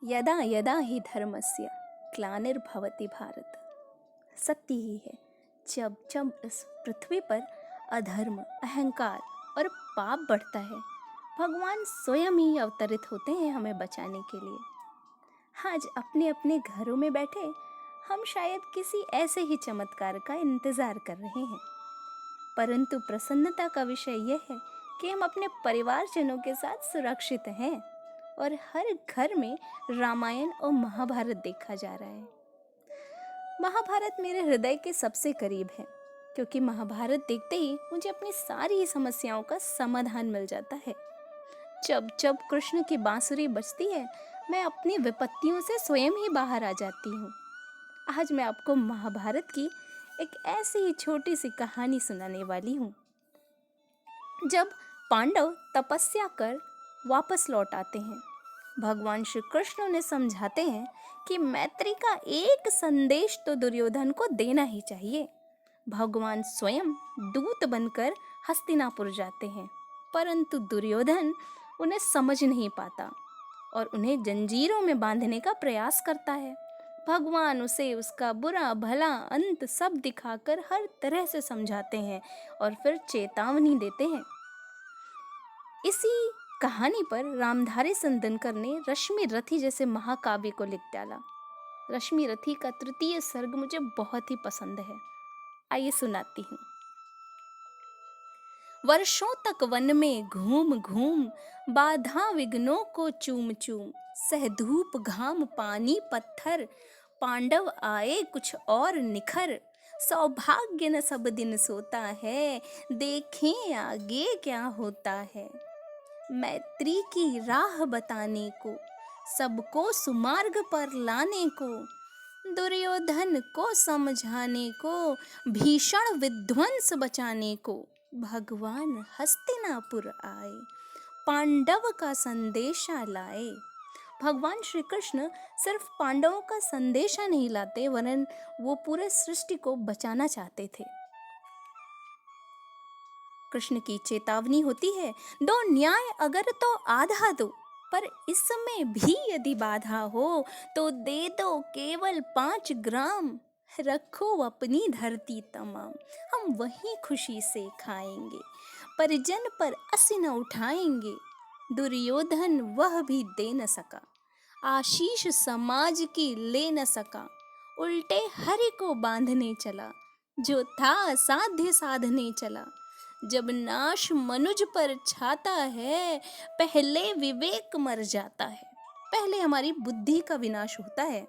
यदा यदा हि धर्मस्य ग्लानिर्भवति भारत। सत्य ही है, जब जब इस पृथ्वी पर अधर्म, अहंकार और पाप बढ़ता है, भगवान स्वयं ही अवतरित होते हैं हमें बचाने के लिए। आज अपने अपने घरों में बैठे हम शायद किसी ऐसे ही चमत्कार का इंतजार कर रहे हैं, परंतु प्रसन्नता का विषय यह है कि हम अपने परिवारजनों के साथ सुरक्षित हैं और हर घर में रामायण और महाभारत देखा जा रहा है। महाभारत मेरे हृदय के सबसे करीब है, क्योंकि महाभारत देखते ही मुझे अपनी सारी समस्याओं का समाधान मिल जाता है। जब जब कृष्ण की बांसुरी बजती है, मैं अपनी विपत्तियों से स्वयं ही बाहर आ जाती हूँ। आज मैं आपको महाभारत की एक ऐसी ही छोटी सी कहानी सुनाने वाली हूँ। जब पांडव तपस्या कर वापस लौट आते हैं, भगवान श्री कृष्ण उन्हें समझाते हैं कि मैत्री का एक संदेश तो दुर्योधन को देना ही चाहिए। भगवान स्वयं दूत बनकर हस्तिनापुर जाते हैं, परंतु दुर्योधन उन्हें समझ नहीं पाता और उन्हें जंजीरों में बांधने का प्रयास करता है। भगवान उसे उसका बुरा भला अंत सब दिखाकर हर तरह से समझाते हैं और फिर चेतावनी देते हैं। इसी कहानी पर रामधारी सिंह ने रश्मि रथी जैसे महाकाव्य को लिख डाला। रश्मि रथी का तृतीय सर्ग मुझे बहुत ही पसंद है, आइए सुनाती हूँ। वर्षों तक वन में घूम घूम, बाधा विघ्नों को चूम चूम, सह धूप घाम पानी पत्थर, पांडव आए कुछ और निखर। सौभाग्य न सब दिन सोता है, देखें आगे क्या होता है। मैत्री की राह बताने को, सबको सुमार्ग पर लाने को, दुर्योधन को समझाने को, भीषण विध्वंस बचाने को, भगवान हस्तिनापुर आए, पांडव का संदेशा लाए। भगवान श्री कृष्ण सिर्फ पांडवों का संदेशा नहीं लाते, वरन वो पूरे सृष्टि को बचाना चाहते थे। कृष्ण की चेतावनी होती है, दो न्याय अगर तो आधा दो, पर इसमें भी यदि बाधा हो तो दे दो केवल 5 ग्राम। रखो अपनी धरती तमाम, हम वहीं खुशी से खाएंगे, परिजन पर असी न उठाएंगे। दुर्योधन वह भी दे न सका, आशीष समाज की ले न सका, उल्टे हरि को बांधने चला, जो था असाध्य साधने चला। जब नाश मनुज पर छाता है, पहले विवेक मर जाता है। पहले हमारी बुद्धि का विनाश होता है।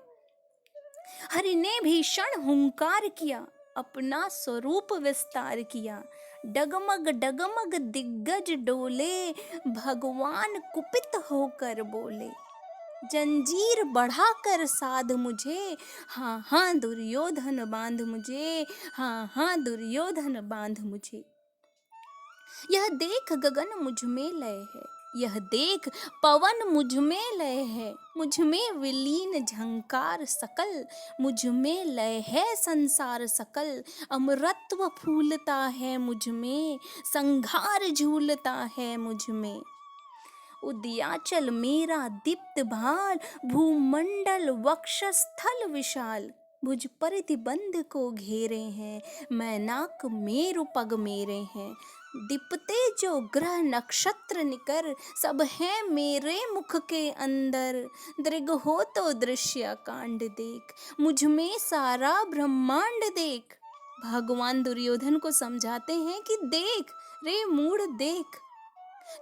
हरि ने भीषण हुंकार किया, अपना स्वरूप विस्तार किया, डगमग डगमग दिग्गज डोले, भगवान कुपित होकर बोले, जंजीर बढ़ाकर साध मुझे, हाँ हाँ दुर्योधन बांध मुझे, हाँ हाँ दुर्योधन बांध मुझे। यह देख गगन मुझ में लय है, यह देख पवन मुझ में लय है, मुझ में विलीन झंकार सकल, मुझ में लय है संसार सकल। अमरत्व फूलता है मुझ में, संघार झूलता है मुझ में। उदयाचल मेरा दीप्त भाल, भूमंडल वक्षस्थल विशाल, भुज परिधिबंध को घेरे हैं, मैनाक मेरु पग मेरे हैं। दीपते जो ग्रह नक्षत्र निकर, सब हैं मेरे मुख के अंदर। दृग हो तो दृश्य कांड देख, मुझ में सारा ब्रह्मांड देख। भगवान दुर्योधन को समझाते हैं कि देख रे मूढ़ देख,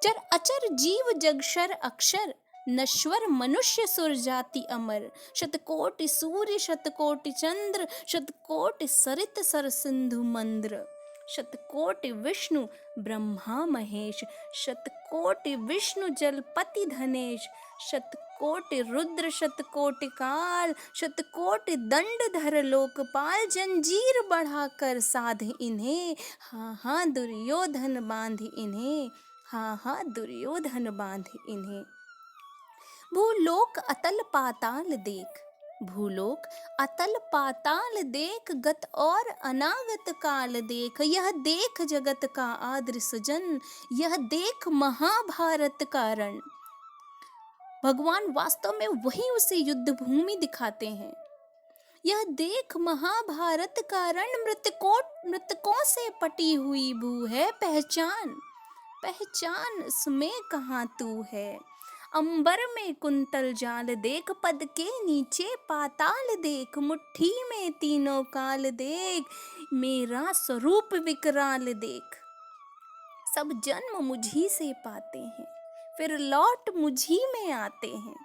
चर अचर जीव जगक्षर अक्षर, नश्वर मनुष्य सुर जाति अमर। शतकोटि सूर्य शतकोटि चंद्र, शतकोटि सरित सर सिंधु मंद्र। शतकोटि विष्णु ब्रह्मा महेश, शतकोटि विष्णु जलपति धनेश। शतकोटि रुद्र शतकोटि काल, शतकोटि दंडधर लोकपाल। जंजीर बढ़ाकर साध इन्हें, हाँ हाँ दुर्योधन बांध इन्हें, हाँ हाँ दुर्योधन बांध इन्हें। भूलोक अतल पाताल देख, भूलोक अतल पाताल देख, गत और अनागत काल देख। यह देख जगत का आद्र सुजन, यह देख महाभारत का रण। भगवान वास्तव में वही उसे युद्ध भूमि दिखाते हैं। यह देख महाभारत का रण मृतकों से पटी हुई भू है, पहचान पहचान इसमें कहाँ तू है। अंबर में कुंतल जाल देख, पद के नीचे पाताल देख, मुट्ठी में तीनों काल देख, मेरा स्वरूप विकराल देख। सब जन्म मुझी से पाते हैं, फिर लौट मुझी में आते हैं।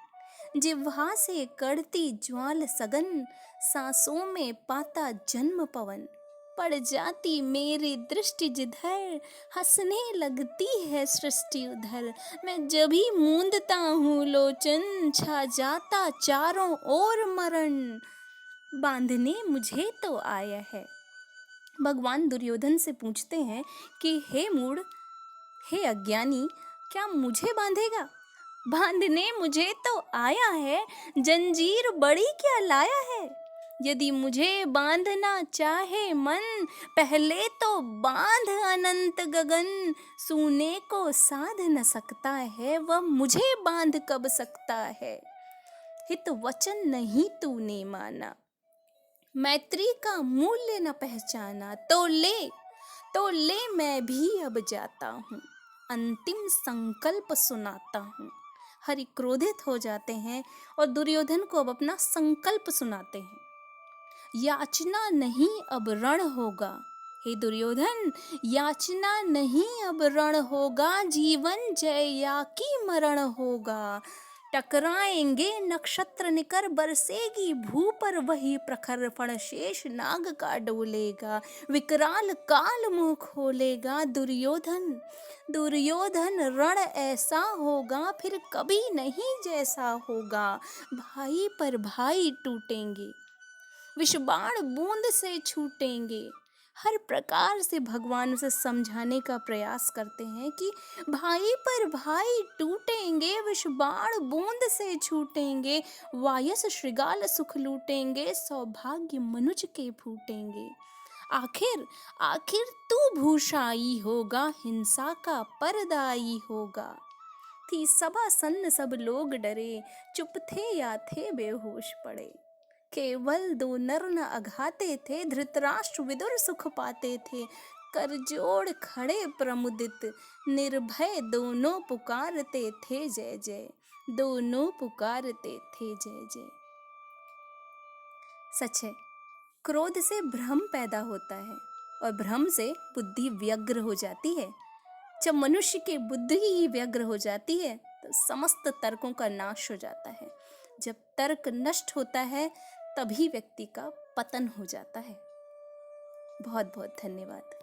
जिह्वा से कड़ती ज्वाल सघन, सांसों में पाता जन्म पवन। पड़ जाती मेरी दृष्टि जिधर, हंसने लगती है सृष्टि उधर। मैं जब भी मूंदता हूँ लोचन, छा जाता चारों ओर मरण। बांधने मुझे तो आया है। भगवान दुर्योधन से पूछते हैं कि हे मूढ़, हे अज्ञानी, क्या मुझे बांधेगा? बांधने मुझे तो आया है, जंजीर बड़ी क्या लाया है। यदि मुझे बांधना चाहे मन, पहले तो बांध अनंत गगन। सूने को साध न सकता है, वह मुझे बांध कब सकता है। हित वचन नहीं तूने माना, मैत्री का मूल्य न पहचाना, तो ले मैं भी अब जाता हूँ, अंतिम संकल्प सुनाता हूँ। हरि क्रोधित हो जाते हैं और दुर्योधन को अब अपना संकल्प सुनाते हैं। याचना नहीं अब रण होगा, हे दुर्योधन, याचना नहीं अब रण होगा। जीवन जय या की मरण होगा। टकराएंगे नक्षत्र निकर, बरसेगी भू पर वही प्रखर फण। शेष नाग का डोलेगा, विकराल काल मुंह खोलेगा। दुर्योधन रण ऐसा होगा, फिर कभी नहीं जैसा होगा। भाई पर भाई टूटेंगे, विषबाण बूंद से छूटेंगे। हर प्रकार से भगवान उसे समझाने का प्रयास करते हैं कि भाई पर भाई टूटेंगे, विषबाण बूंद से छूटेंगे। वायस श्रृगाल सुख लूटेंगे, सौभाग्य मनुज के फूटेंगे। आखिर तू भूषाई होगा, हिंसा का परदाई होगा। थी सभा सन्न सब लोग डरे, चुप थे या थे बेहोश पड़े। केवल दो नर न अघाते थे, धृतराष्ट्र विदुर सुख पाते थे। कर जोड़ खड़े प्रमुदित, निर्भय दोनों पुकारते थे जय जय। दोनों पुकारते थे जय जय। सच है, क्रोध से भ्रम पैदा होता है और भ्रम से बुद्धि व्यग्र हो जाती है। जब मनुष्य की बुद्धि ही व्यग्र हो जाती है तो समस्त तर्कों का नाश हो जाता है। जब तर्क नष्ट होता है तभी व्यक्ति का पतन हो जाता है। बहुत बहुत धन्यवाद।